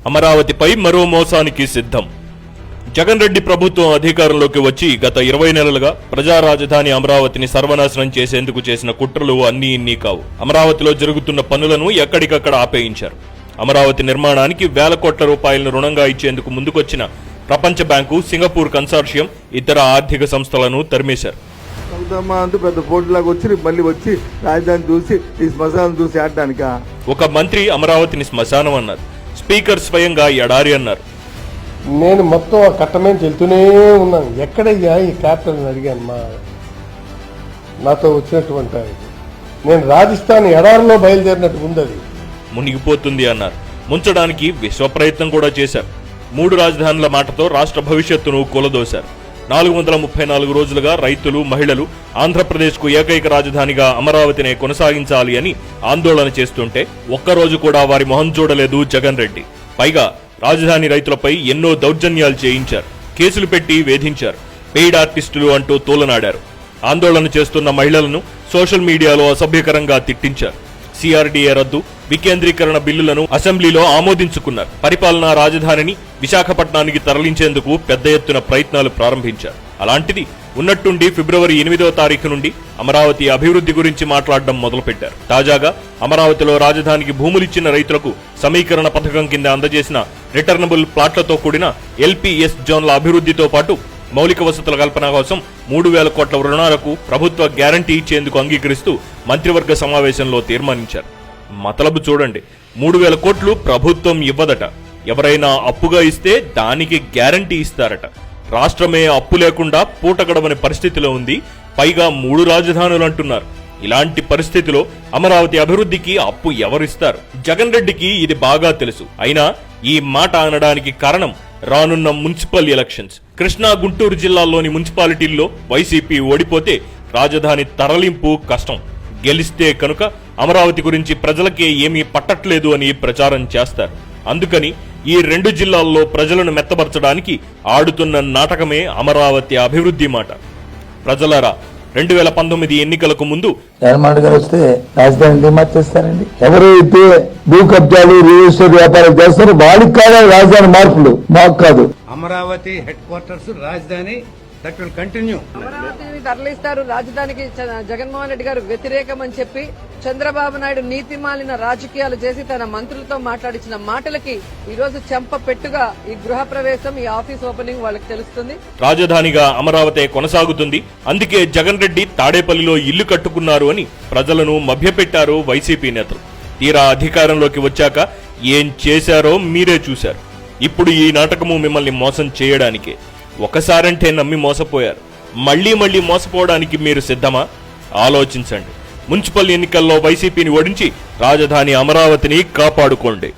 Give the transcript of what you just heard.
అమరావతిపై మరో మోసానికి సిద్ధం. జగన్ రెడ్డి ప్రభుత్వం అధికారంలోకి వచ్చి గత 20 నెలలుగా ప్రజా రాజధాని అమరావతిని సర్వనాశనం చేసేందుకు చేసిన కుట్రలు అన్నీ ఇన్ని కావు. అమరావతిలో జరుగుతున్న పనులను ఎక్కడికక్కడ ఆపేయించారు. అమరావతి నిర్మాణానికి వేల కోట్ల రూపాయలను రుణంగా ఇచ్చేందుకు ముందుకొచ్చిన ప్రపంచ బ్యాంకు, సింగపూర్ కన్సార్షియం, ఇతర ఆర్థిక సంస్థలను తరిమేశారు. పెద్ద పోటీలాగా వచ్చి మళ్ళీ వచ్చి రాజధాని చూసి ఈ శ్మశానం చూసి ఆడటానిక. ఒక మంత్రి అమరావతిని శ్మశానం అన్నారు. స్పీకర్ స్వయంగా ఎడారి అన్నారు. నేను మొత్తం ఆ కట్టమే వెళ్తూనే ఉన్నాను. ఎక్కడయ్యా ఈ క్యాపిటల్ అని అడిగాను నాతో వచ్చినటువంటి నేను రాజస్థాన్ ఎడారిలో బయలుదేరినట్టు ఉంది. అది మునిగిపోతుంది అన్నారు. ముంచడానికి విశ్వ ప్రయత్నం కూడా చేశారు. 3 రాజధానుల మాటతో రాష్ట్ర భవిష్యత్తును కూలదోశారు. 434 రోజులుగా రైతులు, మహిళలు ఆంధ్రప్రదేశ్కు ఏకైక రాజధానిగా అమరావతినే కొనసాగించాలి అని ఆందోళన చేస్తుంటే ఒక్కరోజు కూడా వారి మొహం చూడలేదు జగన్ రెడ్డి. పైగా రాజధాని రైతులపై ఎన్నో దౌర్జన్యాలు చేయించారు, కేసులు పెట్టి వేధించారు, పెయిడ్ ఆర్టిస్టులు అంటూ తోలనాడారు. ఆందోళన చేస్తున్న మహిళలను సోషల్ మీడియాలో అసభ్యకరంగా తిట్టించారు. సిఆర్డీఏ రద్దు, వికేంద్రీకరణ బిల్లులను అసెంబ్లీలో ఆమోదించుకున్నారు. పరిపాలనా రాజధానిని విశాఖపట్నానికి తరలించేందుకు పెద్ద ఎత్తున ప్రయత్నాలు ప్రారంభించారు. అలాంటిది ఉన్నట్టుండి ఫిబ్రవరి 8వ తారీఖు నుండి అమరావతి అభివృద్ధి గురించి మాట్లాడడం మొదలుపెట్టారు. తాజాగా అమరావతిలో రాజధానికి భూములిచ్చిన రైతులకు సమీకరణ పథకం కింద అందజేసిన రిటర్నబుల్ ప్లాట్లతో కూడిన ఎల్పీఎస్ జోన్ల అభివృద్ధితో పాటు మౌలిక వసతుల కల్పన కోసం 3,000 కోట్ల రుణాలకు ప్రభుత్వ గ్యారంటీ ఇచ్చేందుకు అంగీకరిస్తూ మంత్రివర్గ సమావేశంలో తీర్మానించారు. మతలబు చూడండి, 3,000 కోట్లు ప్రభుత్వం ఇవ్వదట. ఎవరైనా అప్పుగా ఇస్తే దానికి గ్యారంటీ ఇస్తారట. రాష్ట్రమే అప్పు లేకుండా పూట గడవని పరిస్థితిలో ఉంది. పైగా 3 రాజధానులు అంటున్నారు. ఇలాంటి పరిస్థితిలో అమరావతి అభివృద్ధికి అప్పు ఎవరిస్తారు? జగన్ రెడ్డికి ఇది బాగా తెలుసు. అయినా ఈ మాట అనడానికి కారణం రానున్న మున్సిపల్ ఎలక్షన్స్. కృష్ణా, గుంటూరు జిల్లాల్లోని మున్సిపాలిటీల్లో వైసీపీ ఓడిపోతే రాజధాని తరలింపు కష్టం. గెలిస్తే కనుక అమరావతి గురించి ప్రజలకే ఏమీ పట్టట్లేదు అని ప్రచారం చేస్తారు. అందుకని ఈ 2 జిల్లాల్లో ప్రజలను మెత్తబరచడానికి ఆడుతున్న నాటకమే అమరావతి అభివృద్ధి మాట. ప్రజలారా, 2019 ఎన్నికలకు ముందు జగన్మోహన్ గారు వస్తే రాజధాని మార్చేస్తారండి. ఎవరైతే భూ కబ్జాలు, రిజిస్టర్ వ్యాపారాలు చేస్తారో వాళ్ళకి కాదు రాజధాని మార్పులు, మాకు కాదు. అమరావతి హెడ్ క్వార్టర్స్ రాజధాని దట్ విల్ కంటిన్యూ. అమరావతిని తరలిస్తారు. రాజధానికి జగన్మోహన్ రెడ్డి గారు వ్యతిరేకం అని చెప్పి చంద్రబాబు నాయుడు నీతి మాలిన రాజకీయాలు చేసి తన మంత్రులతో మాట్లాడించిన మాటలకి ఈ రోజు చెంప పెట్టుగా ఈ గృహ ప్రవేశం, ఈ ఆఫీస్ ఓపెనింగ్ వాళ్ళకి తెలుస్తుంది. రాజధానిగా అమరావతి కొనసాగుతుంది. అందుకే జగన్ రెడ్డి తాడేపల్లిలో ఇల్లు కట్టుకున్నారు అని ప్రజలను మభ్యపెట్టారు వైసీపీ నేతలు. తీరా అధికారంలోకి వచ్చాక ఏం చేశారో మీరే చూశారు. ఇప్పుడు ఈ నాటకము మిమ్మల్ని మోసం చేయడానికే. ఒకసారంటే నమ్మి మోసపోయారు. మళ్లీ మోసపోవడానికి మీరు సిద్ధమా? ఆలోచించండి. మున్సిపల్ ఎన్నికల్లో వైసీపీని ఓడించి రాజధాని అమరావతిని కాపాడుకోండి.